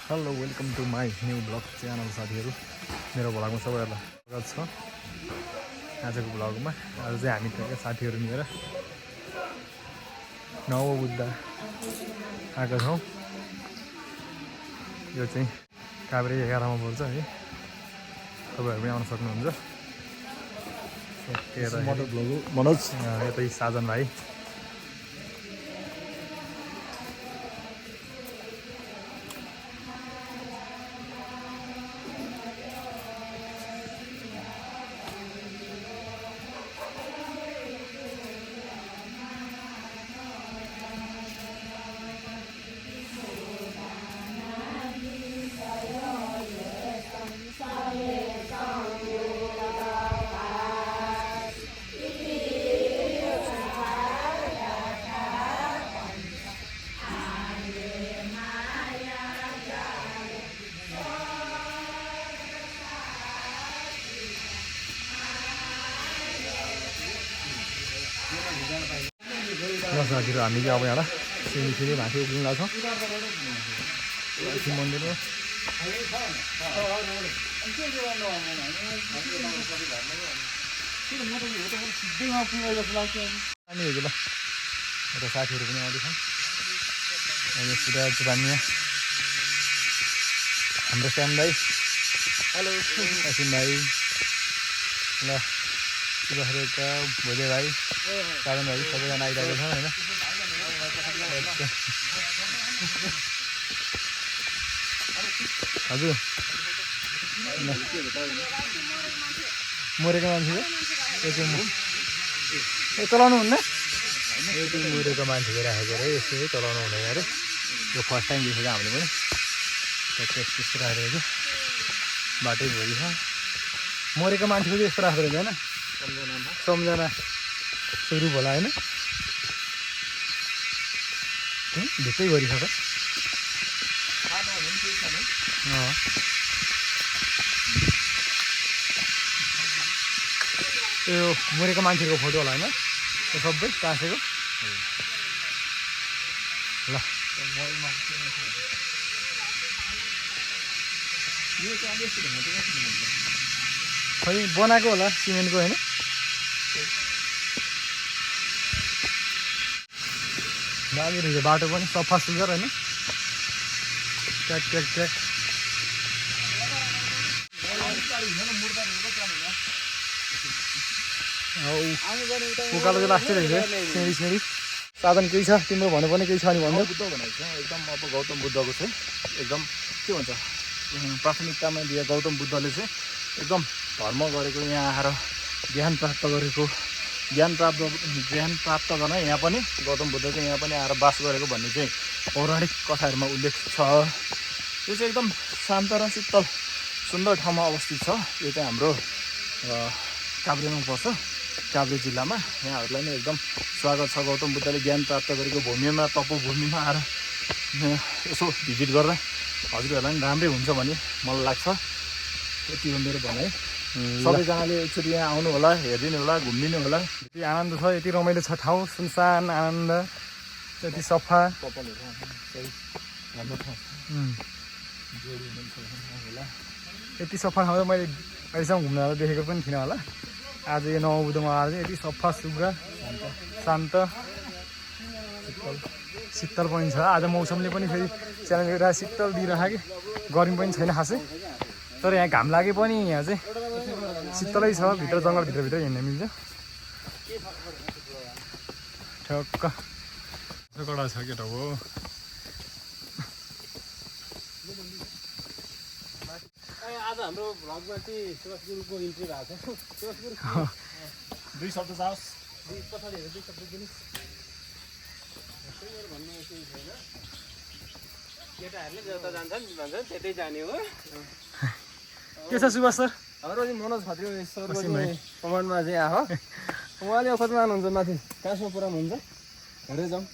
Hello welcome to my new vlog channel साथीहरू मेरो भ्लगमा सबैहरूलाई स्वागत छ। आजको भ्लगमा आज चाहिँ हामी त्यहाँ साथीहरू मिलेर नवबुद्ध आएको छौँ। यो चाहिँ काभ्रे 11 मा पर्छ है, तपाईँहरू पनि आउन सक्नुहुन्छ। मनोज यतै साजन भाइ साथीहरू हामी चाहिँ अब यहाँ फेरि माथि उक्लिनु लाग्छौँ मन्दिरमा। पानी हो ल, यता साथीहरू पनि आउँदैछन्। अहिले सुरज बानिया, हाम्रो श्याम भाइ, हेलो असिम भाइ, ल सुभाषरेखा भोले भाइ, साधन भाइ सबैजना आइरहेको छ होइन। हजुर मरेको मान्छे चलाउनु हुन्न, यो चाहिँ मरेको मान्छेको राखेको अरे यस्तो चलाउनु हुँदैन अरे। यो फर्स्ट टाइम देखेको हामीले पनि त्यस्तो राखेको चाहिँ बाटै भरि छ। मरेको मान्छेको चाहिँ यस्तो राख्दो रहेछ होइन, सम्झना सुरु होला होइन। भित्रै गरिसक्यो यो मरेको मान्छेको फोटो होला होइन, यो सबै टाँसेको ल। खै बनाएको होला सिमेन्टको होइन। दामी रहेछ बाटो पनि सफा सुग्घर होइन, ट्र्याक ट्र्याक ट्र्याक। उकालो चाहिँ लास्टै रहेछ सिँढी सिँढी। साधन केही छ तिम्रो भन्नुपर्ने केही छ भने भन्नु। बुद्ध भनेको छ एकदम अब गौतम बुद्धको चाहिँ एकदम के भन्छ प्राथमिकतामा दिए गौतम बुद्धले चाहिँ एकदम धर्म गरेको, यहाँ आएर ज्ञान प्राप्त गरेको, ज्ञान प्राप्त गर्न यहाँ पनि गौतम बुद्ध चाहिँ यहाँ पनि आएर बास गरेको भन्ने चाहिँ पौराणिक कथाहरूमा उल्लेख छ। यो चाहिँ एकदम शान्त र शीतल सुन्दर ठाउँमा अवस्थित छ। यो चाहिँ हाम्रो काभ्रेमा पर्छ, काभ्रे जिल्लामा। यहाँहरूलाई नै एकदम स्वागत छ। गौतम बुद्धले ज्ञान प्राप्त गरेको भूमिमा, तपोभूमिमा आएर यसो भिजिट गर्दा हजुरहरूलाई पनि राम्रै हुन्छ भन्ने मलाई लाग्छ। यति हो मेरो भनाइ। सबैजनाले एकचोटि यहाँ आउनु होला, हेरिदिनु होला, घुमिदिनु होला। यति आनन्द छ, यति रमाइलो छ ठाउँ, सुनसान आनन्द, यति सफा। यति सफा ठाउँ त मैले अहिलेसम्म घुम्न देखेको पनि थिइनँ होला। आज यो नवबुद्धमा आएर चाहिँ यति सफा सुग्घर शान्त शीतल पनि छ। आज मौसमले पनि फेरि च्यालेन्ज गरेर शीतल दिइरहेको कि गर्मी पनि छैन खासै, तर यहाँ घाम लागे पनि यहाँ चाहिँ शीतलै छ। भित्र जङ्गलभित्र हिँड्न मिल्छ। ठक्क कडा छ केटा हो। आज हाम्रो भ्लगमा चाहिँ सुभाष गुरुको इन्ट्री भएको छ। सुभाष गुरु दुई शब्द जाओस्, दुई पछाडिहरू दुई शब्द दिनु। भन्नु केही छैन, केटाहरूले जता जान्छन् भन्छन् त्यतै जाने हो। के छ सुभाष सर? हाम्रो चाहिँ मनोज खत्री सरको कमान्डमा चाहिँ आयो। उहाँले अफरमा आउनुहुन्छ, माथि कासमा पुऱ्याउनुहुन्छ। हेरेर जाउँ।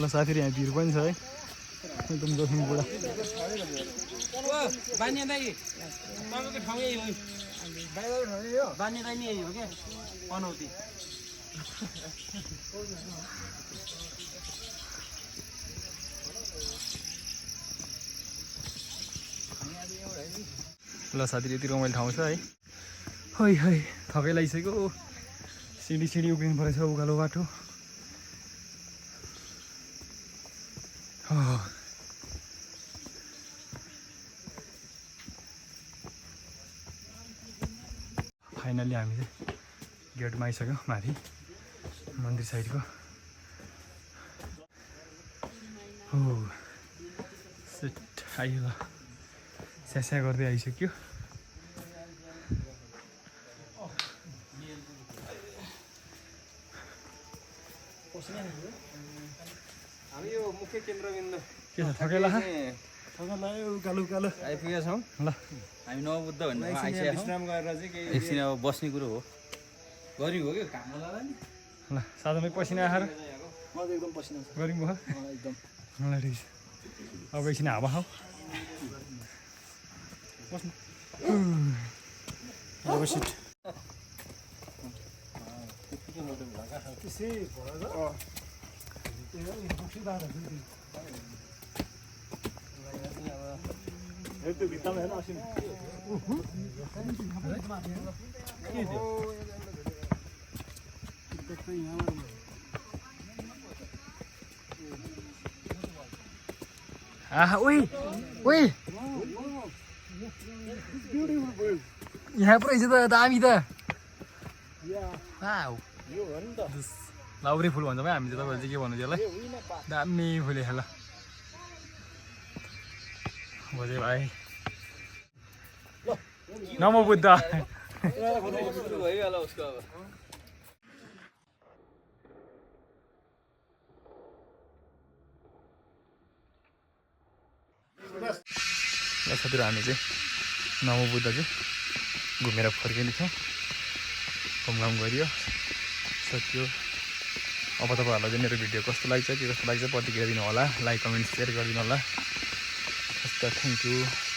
ल साथीहरू यहाँ भिड पनि छ है, एकदम जोखिम बुढा। बानिया दाइ, तपाईँको ठाउँ यही हो। बानी दानी यही हो क्या पनौती ल साथी यति रमाइलो ठाउँ छ है है है थकै लगाइसक्यो सिँढी सिँढी उक्लिनु परेछ उकालो बाटो फाइनल्ली हामी चाहिँ गेटमा आइसक्यौँ माथि मन्दिर साइडको हो सेट आयो ल स्यास्या गर्दै आइसक्यो हामी यो मुख्य केन्द्रबिन्दु के छ थकेला उकालो उकालो आइपुगेका छौँ ल हामी नवबुद्ध भन्ने आइसकेका विश्राम गरेर चाहिँ केही एकछिन अब बस्ने कुरो हो गऱ्यौँ हो क्या काम होला नि ल साथमै पसिना आएर म त एकदम पसिना छ गऱ्यौँ भयो एकदम ल ठिक छ अब एकछिन हावा खाऊ अब सिट त्यो भित्तामा हेर्न असिन आहा ओइ ओइ यहाँ पो रहेछ त दामी त वाउ यो हो नि त लाउरी फुल भन्छ भाइ हामी चाहिँ तपाईँहरू चाहिँ के भन्नु त्यसलाई दामी फुले ल बजे भाइ नमो बुद्ध भइहाल्यो उसको अब ल साथीहरू हामी चाहिँ नमो बुद्ध चाहिँ घुमेर फर्किने थियौँ घुमघाम गरियो सक्यो अब तपाईँहरूलाई चाहिँ मेरो भिडियो कस्तो लाग्छ के कस्तो लाग्छ प्रतिक्रिया दिनु होला लाइक कमेन्ट सेयर गरिदिनु होला हस् त थ्याङ्क यू